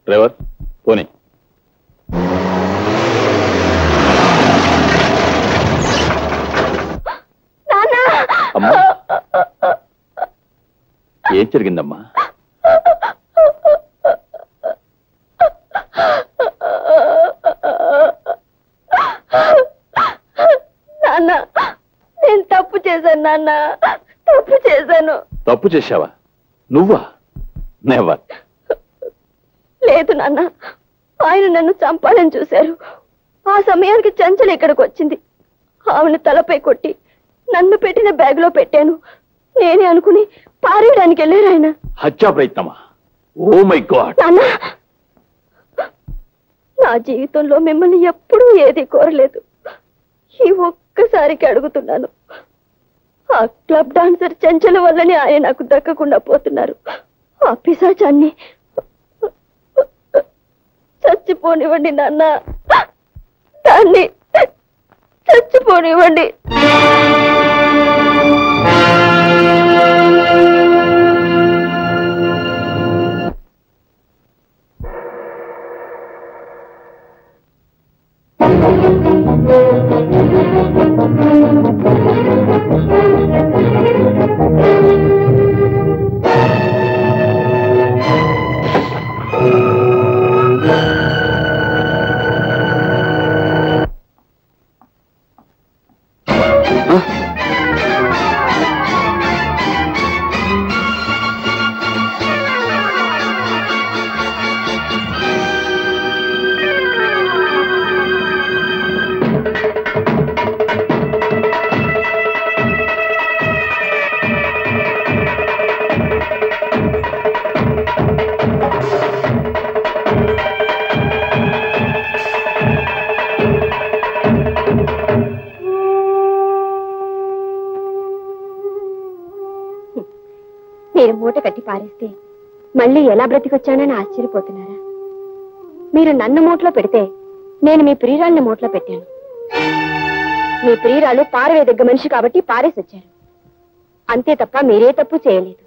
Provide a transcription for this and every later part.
Driver పోనీ. అమ్మా ఏం జరిగిందమ్మా? నాన్న నేను తప్పు చేశాను నాన్న, తప్పు చేశాను. తప్పు చేశావా? నువ్వా? నెవర్. లేదు నాన్న, ఆయన నన్ను చంపాలని చూశారు. ఆ సమయానికి చంచల ఇక్కడికి వచ్చింది. ఆమెను తలపై కొట్టి నన్ను పెట్టిన బ్యాగ్ లో పెట్టాను. నేనే అనుకుని పారేయడానికి వెళ్ళారు ఆయన. హత్యా ప్రయత్నమా? Oh my God. నాన్న, నా జీవితంలో మిమ్మల్ని ఎప్పుడూ ఏది కోరలేదు. ఈ ఒక్కసారికి అడుగుతున్నాను. ఆ క్లబ్ డాన్సర్ చంచల వల్లనే ఆయన నాకు దక్కకుండా పోతున్నారు. ఆ పిశాచాన్ని చచ్చిపోనివ్వండి నాన్న, దాన్ని చచ్చిపోనివ్వండి. మీరు మూట కట్టి పారేస్తే మళ్ళీ ఎలా బ్రతికొచ్చానని ఆశ్చర్యపోతున్నారా? మీరు నన్ను మూటలో పెడితే నేను మీ ప్రియురాల్ని మూటలో పెట్టాను. మీ ప్రియురాలు పారవేదగ్గ మనిషి కాబట్టి పారేసి వచ్చారు. అంతే తప్ప మీరే తప్పు చేయలేదు.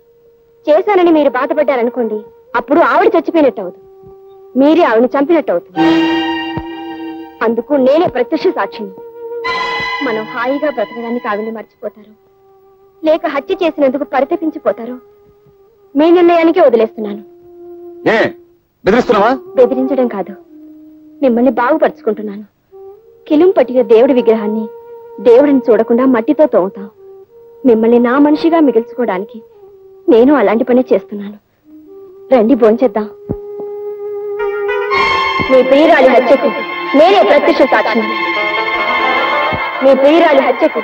చేశానని మీరు బాధపడ్డారనుకోండి, అప్పుడు ఆవిడ చచ్చిపోయినట్టు అవుతుంది, మీరే ఆవిడని చంపినట్టు అవుతుంది. అందుకు నేనే ప్రత్యక్ష సాక్షిని. మనం హాయిగా బ్రతకడానికి ఆవిడని మర్చిపోతారు, లేక హత్య చేసినందుకు పరితపించిపోతారు, మీ నిర్ణయానికి వదిలేస్తున్నాను. బెదిరించడం కాదు, మిమ్మల్ని బాగుపరుచుకుంటున్నాను. కిలుం పట్టిన దేవుడి విగ్రహాన్ని దేవుడిని చూడకుండా మట్టితో తోముతాం. మిమ్మల్ని నా మనిషిగా మిగిల్చుకోవడానికి నేను అలాంటి పని చేస్తున్నాను. రండి భోంచేద్దాం. మీ ప్రియురాలి హత్యకు నేనే ప్రత్యక్ష సాక్షిని. మీ ప్రియురాలి హత్యకు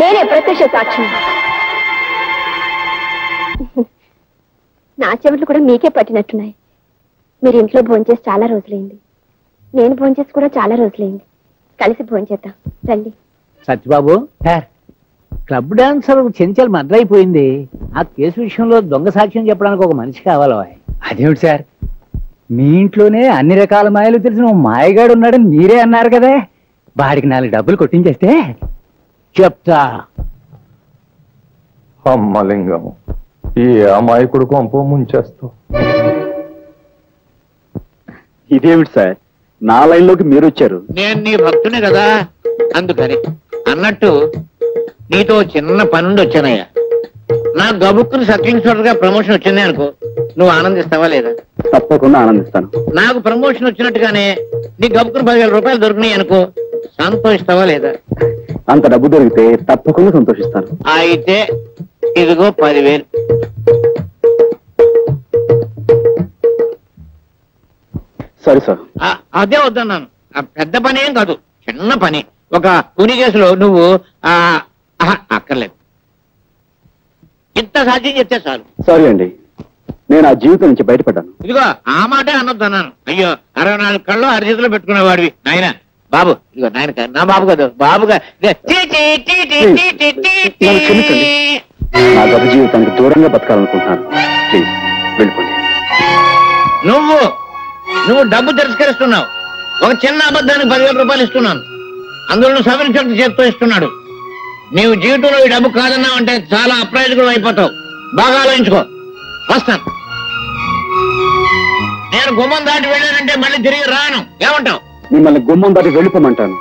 నేనే ప్రత్యక్ష సాక్షిని. నా చెవులు కూడా మీకే పట్టినట్టున్నాయి. మీరు ఇంట్లో భోంచేసి చాలా రోజులైంది, నేను భోంచేసి కూడా చాలా రోజులైంది. కలిసి భోంచేద్దాం రండి. Satyababu sir, club dancer Chenchal murder అయిపోయింది. ఆ కేసు విషయంలో దొంగ సాక్ష్యం చెప్పడానికి ఒక మనిషి కావాలి. అదేమిటి సార్, మీ ఇంట్లోనే అన్ని రకాల మాయలు తెలిసిన మాయగాడు ఉన్నాడని మీరే అన్నారు కదా. వాడికి 4 డబ్బులు కొట్టించేస్తే చెప్తా. అమ్మలింగం, ఈ అమాయకుడు కొంప ముంచేస్తావు. ఇదేమిటి సార్, నా లైన్ లోకి మీరు వచ్చారు? నేను నీ భక్తునే కదా, అందుకని. అన్నట్టు నీతో చిన్న పనుండి వచ్చానయ్యా. నా గబుక్కుని సబ్ ఇన్స్పెక్టర్ గా ప్రమోషన్ వచ్చింది అనుకో, నువ్వు ఆనందిస్తావా లేదా? తప్పకుండా ఆనందిస్తాను. నాకు ప్రమోషన్ వచ్చినట్టుగానే నీ గబుక్కుని 10,000 రూపాయలు దొరికినాయి అనుకో, సంతోషిస్తావా లేదా? అంత డబ్బు దొరికితే తప్పకుండా సంతోషిస్తాను. అయితే ఇదిగో 10,000. సరే సార్. అదే వద్దన్నాను. పెద్ద పని ఏం కాదు, చిన్న పని. ఒక కూని కేసులో నువ్వు అక్కర్లేదు, ఇంత సాధ్యం చెప్తే చాలు. సారీ అండి, నేను ఆ జీవితం నుంచి బయటపడ్డాను. ఇదిగో ఆ మాటే అనొద్దన్నాను. అయ్యో, 64 కళ్ళు అరిచేతిలో పెట్టుకునేవాడివి నాయన. బాబు, ఇదిగో నాయన, నా బాబు కదా, బాబుగా. నా గత జీవితానికి దూరంగా బతకాలనుకుంటున్నాను. ప్లీజ్ వెళ్ళిపోండి. నువ్వు డబ్బు తిరస్కరిస్తున్నావు. ఒక చిన్న అబద్ధానికి 10,000 రూపాయలు ఇస్తున్నాను, అందులో సబ్ ఇన్స్పెక్టర్ చేతితో ఇస్తున్నాడు. నీవు జీవితంలో ఈ డబ్బు కాదన్నావు అంటే చాలా అప్రయోజకుడు అయిపోతావు. బాగా ఆలోచించుకో. వస్తాను. నేను గుమ్మం దాటి వెళ్ళానంటే మళ్ళీ తిరిగి రాను. ఏమంటావు? మిమ్మల్ని గుమ్మం దాటి వెళ్ళిపోమంటాను.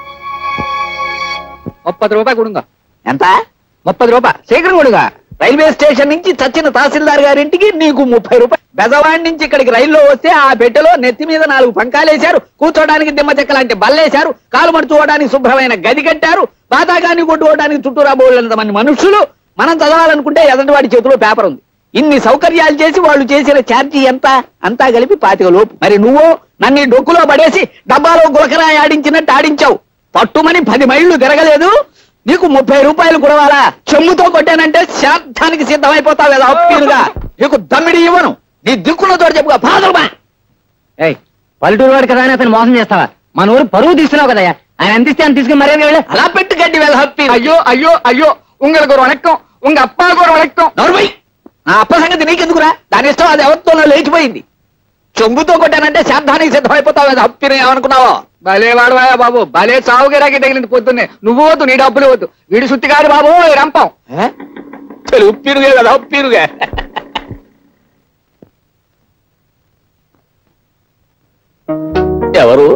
30 రూపాయలు కొడుగా. ఎంత? 30 రూపాయలు శీఘ్రం కొడుగా. రైల్వే స్టేషన్ నుంచి చచ్చిన తహసీల్దార్ గారింటికి నీకు 30 రూపాయలు. బెజవాడి నుంచి ఇక్కడికి రైల్లో వస్తే ఆ పెట్టెలో నెత్తి మీద 4 పంకాలేశారు, కూర్చోడానికి దిమ్మ చెక్క లాంటి బల్లేశారు, కాలు మడుచుకోవడానికి శుభ్రమైన గది కట్టారు, బాతాగాన్ని కొట్టుకోవడానికి చుట్టూరా బోళ్ళంత మంది మనుషులు. మనం చదవాలనుకుంటే ఎదటివాడి చేతిలో పేపర్ ఉంది. ఇన్ని సౌకర్యాలు చేసి వాళ్ళు చేసిన ఛార్జీ ఎంత? అంతా కలిపి 25 లోపు. మరి నువ్వు నన్ను డొక్కులో పడేసి డబ్బాలో గులకరాయి ఆడించినట్టు ఆడించావు. పట్టుమని 10 మైళ్ళు తిరగలేదు, నీకు 30 రూపాయలు కుడవాలా? చెమ్ముతో కొట్టానంటే శాంతానికి సిద్ధమైపోతావు కదా అప్పీరుగా. నీకు దమ్మిడి ఇవ్వను. నీ దిక్కులో తోడు చెప్పుగా పాదులుమా. పల్లెటూరు వాడు కదా అని అతను మోసం చేస్తావా? మన ఊరు పరువు తీస్తున్నావు కదా, ఆయన అందిస్తే అని తీసుకుని మర్యాద వెళ్ళి అలా పెట్టి గడ్డి వెళ్ళ హప్పి. అయ్యో అయ్యో అయ్యో, உங்களுக்கு ஒரு வணக்கம், உங்க అప్పాకు ஒரு வணக்கம். నోర్మై, నా అప్ప సంగతి నీకెందుకురా? దాని ఇష్టం, అది ఎవరితోనో లేచిపోయింది. చెంబుతో కొట్టానంటే శాంతానికి సిద్ధమైపోతావు కదా అప్పిని. ఏమనుకున్నావో? భలే వాడువాయా బాబు, భలే చావుగిరాకి తగిలింది పొద్దున్నే. నువ్వు వద్దు, నీ డబ్బులు వద్దు. వీడి సుత్తి కాదు బాబు రంపం. ఉప్పిరుగే కదా ఉప్పిరుగా. ఎవరు?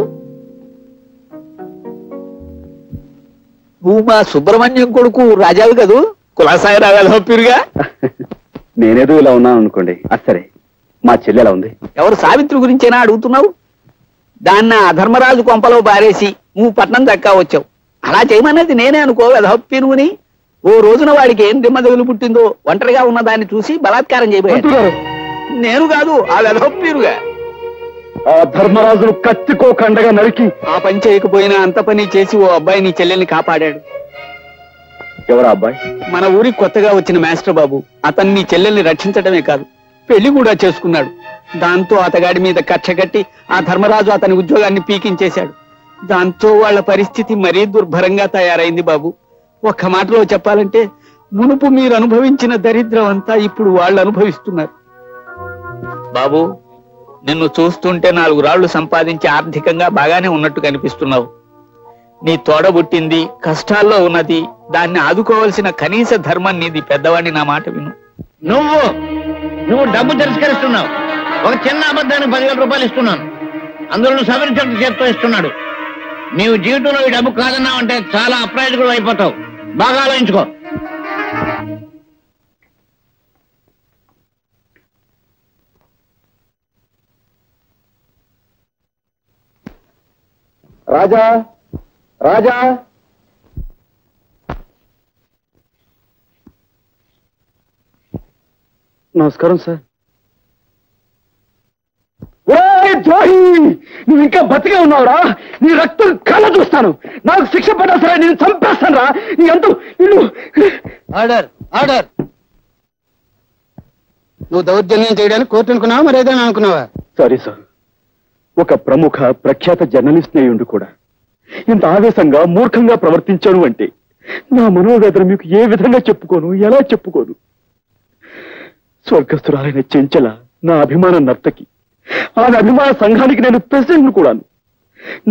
నువ్వు మా సుబ్రహ్మణ్యం కొడుకు రాజావి కదూ? కులాసాయి రావాలి ఉప్పిరుగా. నేనేదో ఇలా ఉన్నాను అనుకోండి. సరే, మా చెల్లి ఎలా ఉంది? ఎవరు? సావిత్రి గురించేనా అడుగుతున్నావు? దాన్ని ఆ ధర్మరాజు కొంపలో బారేసి నువ్వు పట్నం దక్కా వచ్చావు. అలా చేయమన్నది నేనే అనుకో వెధప్పినుని. ఓ రోజున వాడికి ఏం దిమ్మదగులు పుట్టిందో ఒంటరిగా ఉన్న దాన్ని చూసి బలాత్కారం చేయబోయాడు. నేను కాదు, ఆ వెధప్పిరుగా. ఆ ధర్మరాజును కత్తికోకండగా నరికి ఆ పని చేయకపోయినా అంత పని చేసి ఓ అబ్బాయి నీ చెల్లెల్ని కాపాడాడు. ఎవరా అబ్బాయి? మన ఊరికి కొత్తగా వచ్చిన మాస్టర్ బాబు. అతన్ని నీ చెల్లెల్ని రక్షించడమే కాదు, పెళ్లి కూడా చేసుకున్నాడు. దాంతో అతగాడి మీద కక్ష కట్టి ఆ ధర్మరాజు అతని ఉద్యోగాన్ని పీకించేశాడు. దాంతో వాళ్ళ పరిస్థితి మరీ దుర్భరంగా తయారైంది బాబు. ఒక్క మాటలో చెప్పాలంటే మునుపు మీరు అనుభవించిన దరిద్రం అంతా ఇప్పుడు వాళ్ళు అనుభవిస్తున్నారు. బాబు, నిన్ను చూస్తుంటే 4 రాళ్లు సంపాదించి ఆర్థికంగా బాగానే ఉన్నట్టు కనిపిస్తున్నావు. నీ తోడబుట్టింది కష్టాల్లో ఉన్నది, దాన్ని ఆదుకోవాల్సిన కనీస ధర్మం నీది. పెద్దవాడిని నా మాట విను. నువ్వు డబ్బు తిరస్కరిస్తున్నావు. ఒక చిన్న అబద్ధానికి 10,000 రూపాయలు ఇస్తున్నాను, అందులో సవరించడం చేత్తో ఇస్తున్నాడు. నీవు జీవితంలో ఈ డబ్బు కాదన్నావు అంటే చాలా అప్రయోజకుడు అయిపోతావు. బాగా ఆలోచించుకో. రాజా, రాజా, నమస్కారం సార్. ద్రోహి, నువ్వు ఇంకా బతికే ఉన్నావురా? నీ రక్తం కళ్ళ చూస్తాను. నాకు శిక్ష పడ్డా సరే నేను చంపేస్తాను రా. నీ అంటూ ఆర్డర్ ఆర్డర్. నువ్వు దౌర్జన్యం చేయడానికి కోర్టు అనుకున్నావా, మరి ఏదైనా అనుకున్నావా? సారీ సార్, ఒక ప్రముఖ ప్రఖ్యాత జర్నలిస్ట్ నేయుండి కూడా ఇంత ఆవేశంగా మూర్ఖంగా ప్రవర్తించాను అంటే నా మనోవేదన మీకు ఏ విధంగా చెప్పుకోను, ఎలా చెప్పుకోను? స్వర్గస్థురాలైన చెంచల నా అభిమాన నర్తకి, ఆమె అభిమాన సంఘానికి నేను ప్రెసిడెంట్ కూడాను.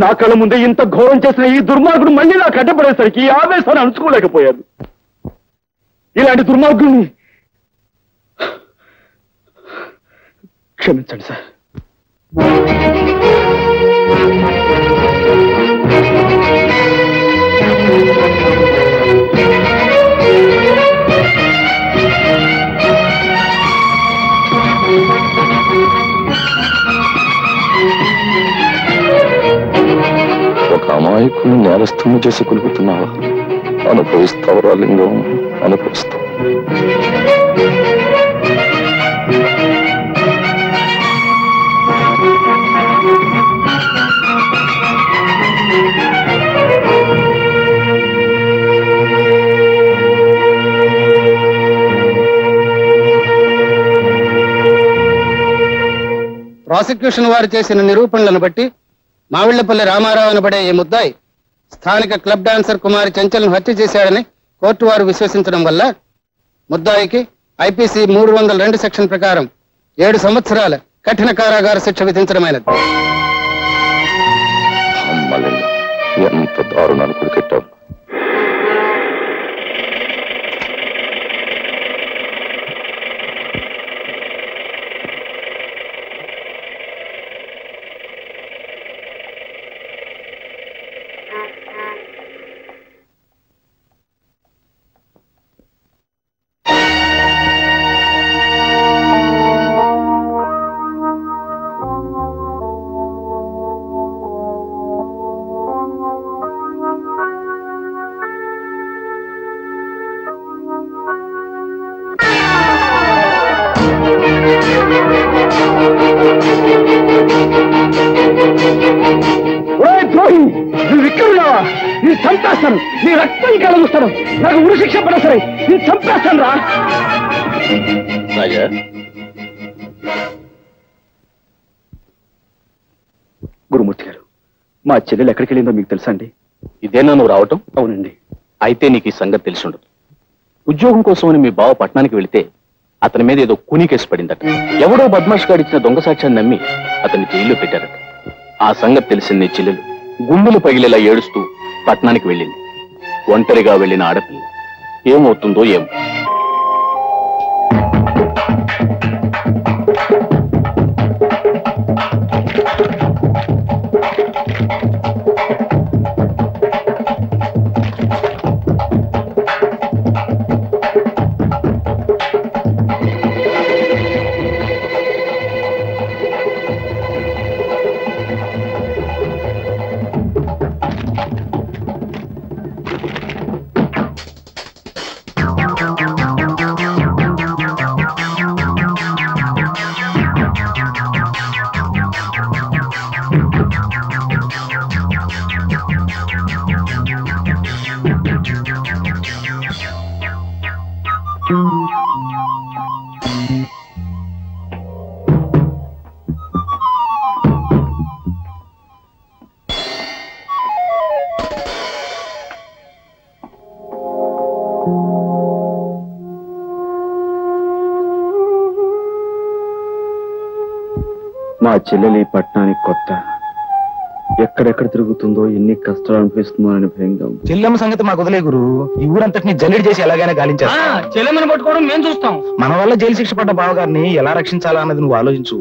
నా కళ్ళ ముందే ఇంత ఘోరం చేసిన ఈ దుర్మార్గుడు మళ్ళీ నాకు అడ్డపడేసరికి ఈ ఆవేశాన్ని అంచుకోలేకపోయాను. ఇలాంటి దుర్మార్గుడిని క్షమించండి సార్. ఒక అమాయకుని నేరస్తుని చేసి కొలుపుతున్నావా? అనుభవిస్తావురా లింగం, అనుభవిస్తావు. ప్రాసిక్యూషన్ వారు చేసిన నిరూపణలను బట్టి మావిళ్లపల్లి రామారావు అనబడే ఈ ముద్దాయి స్థానిక క్లబ్ డాన్సర్ కుమారి చెంచల్ను హత్య చేశాడని కోర్టు వారు విశ్వసించడం వల్ల ముద్దాయికి ఐపీసీ 302 సెక్షన్ ప్రకారం 7 సంవత్సరాల కఠిన కారాగార శిక్ష విధించడమైనది. ఎంత దారుణాలు కొడుకెట్టావు. ద్రోహి, నువ్వు విక్రమున్నావా? నీ చంపేస్తాను, నీ రక్తం కలుగుస్తాను. నాకు ఉరి శిక్ష పడ సరే, నీ చంపేస్తాను రా. రాజా, గురుమూర్తి గారు, మా చెల్లెలు ఎక్కడికి వెళ్ళిందో మీకు తెలుసా అండి? ఇదేనా నువ్వు రావటం? అవునండి. అయితే నీకు ఈ సంగతి తెలిసి ఉండదు. ఉద్యోగం కోసమని మీ బావ పట్టణానికి వెళితే అతని మీద ఏదో కూనీ కేసు పడిందట. ఎవడో బద్మాష్ గాడిచ్చిన దొంగ సాక్ష్యాన్ని నమ్మి అతన్ని జైల్లో పెట్టారట. ఆ సంగతి తెలిసింది నీ చెల్లెలు గుండెలు పగిలేలా ఏడుస్తూ పట్టణానికి వెళ్ళింది. ఒంటరిగా వెళ్ళిన ఆడపిల్ల ఏమవుతుందో ఏమో. మా చెల్లెలి పట్టణానికి కొత్త, ఎక్కడెక్కడ తిరుగుతుందో, ఎన్ని కష్టాలు అనిపిస్తుందో అని భయంగా ఉంది. చెల్లెమ్మ సంగతి మాకు వదిలే గురు. ఈ ఊరంతటిని జల్లెడి చేసి ఎలాగైనా గాలించారు. చెల్లెమ్మని పట్టుకోవడం మేము చూస్తాం. మన వల్ల జైలు శిక్ష పడ్డ బావగారిని ఎలా రక్షించాలా అన్నది నువ్వు ఆలోచించు.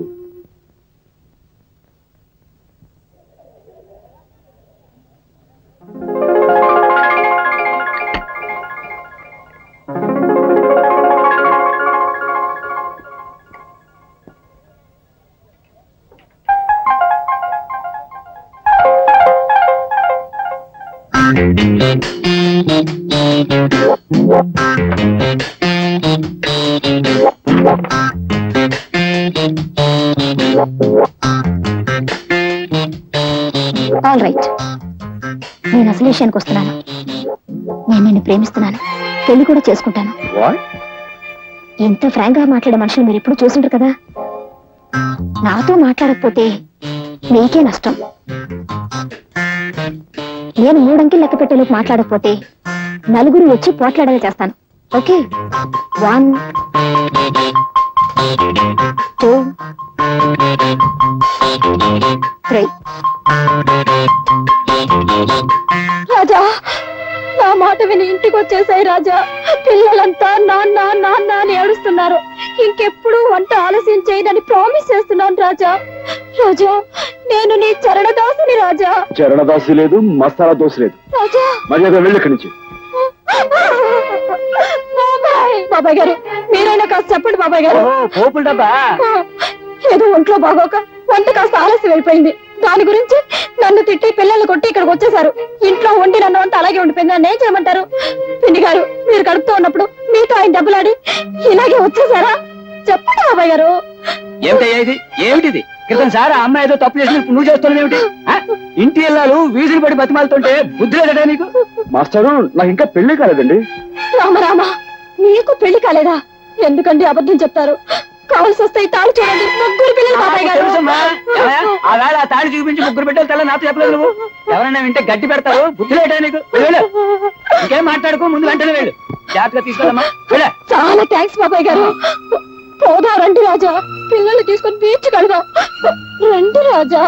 ఆల్ రైట్, నేను అసలు విషయానికి వస్తున్నాను. నేను నిన్ను ప్రేమిస్తున్నాను, పెళ్లి కూడా చేసుకుంటాను. ఎంత ఫ్రాంక్ గా మాట్లాడే మనుషులు మీరు ఎప్పుడు చూసుంటారు కదా. నాతో మాట్లాడకపోతే నీకే నష్టం. నేను 3 అంకెలు లెక్క పెట్టేలోపు మాట్లాడకపోతే నలుగురు వచ్చి పోట్లాడేలా చేస్తాను. ఓకే, 1 2 3. రాజా, నా మాట విని ఇంటికి వచ్చేసాయి రాజా. పిల్లలంతా నాన్న నాన్న అని ఏడుస్తున్నారు. ఇంకెప్పుడు వంట ఆలస్యం చేయదని ప్రామిస్ చేస్తున్నాను రాజా. రాజా, నేను నీ చరణదాసుని రాజా. చరణదాసి లేదు, మసాలా దోశ లేదు. రాజా, మర్యాద వెళ్ళి ఇక్కడి నుంచి. బాబాయ్ గారు, మీరైనా కాస్త చెప్పండి బాబాయ్ గారు. పోపుల డబ్బా ఏదో ఒంట్లో బాగోక వంట కాస్త ఆలస్యం అయిపోయింది. దాని గురించి నన్ను తిట్టి పిల్లల్ని కొట్టి ఇక్కడికి వచ్చేసారు. ఇంట్లో వండి నన్ను అంతా అలాగే ఉండిపోయింది. నన్ను ఏం చేయమంటారు? పిండి గారు, మీరు కడుపుతూ ఉన్నప్పుడు మీతో ఆయన డబ్బులాడి ఇలాగే వచ్చేసారా? చెప్పండి బాబాయ్ గారు. ఏమిటయ్యా ఇది? ఏమిటిది? క్రితం సార్ ఆ అమ్మాయి ఏదో తప్పు చేసి నువ్వు చేస్తున్నావు ఏమిటి? ఇంటి ఇల్లాలు వీధులు పడి బతిమాలుతుంటే బుద్ధి లేదట నీకు? మాస్టరు, నాకు ఇంకా పెళ్లి కాలేదండి. రామరామ, నీకు పెళ్లి కాలేదా? ఎందుకండి అబద్ధం చెప్తారు? కావలసి వస్తే ఈ తాళి చూడండి, 3 పిల్లలు బాబాయ్ గారు. ఆ వేళ ఆ తాళి చూపించి 3 బిడ్డలు తెల్ల నాతో చెప్పలేదు నువ్వు. ఎవరైనా వింటే గట్టి పెడతారు, బుద్ధి లేటా నీకు? వెళ్ళు, ఇంకేం మాట్లాడుకో, ముందు వెంటనే వెళ్ళు. జాగ్రత్తగా తీసుకెళ్ళమ్మా. చాలా థ్యాంక్స్ బాబాయ్ గారు. పోదా రండి రాజా, పిల్లల్ని తీసుకొని బీచ్ కడదాం. రండి రాజా.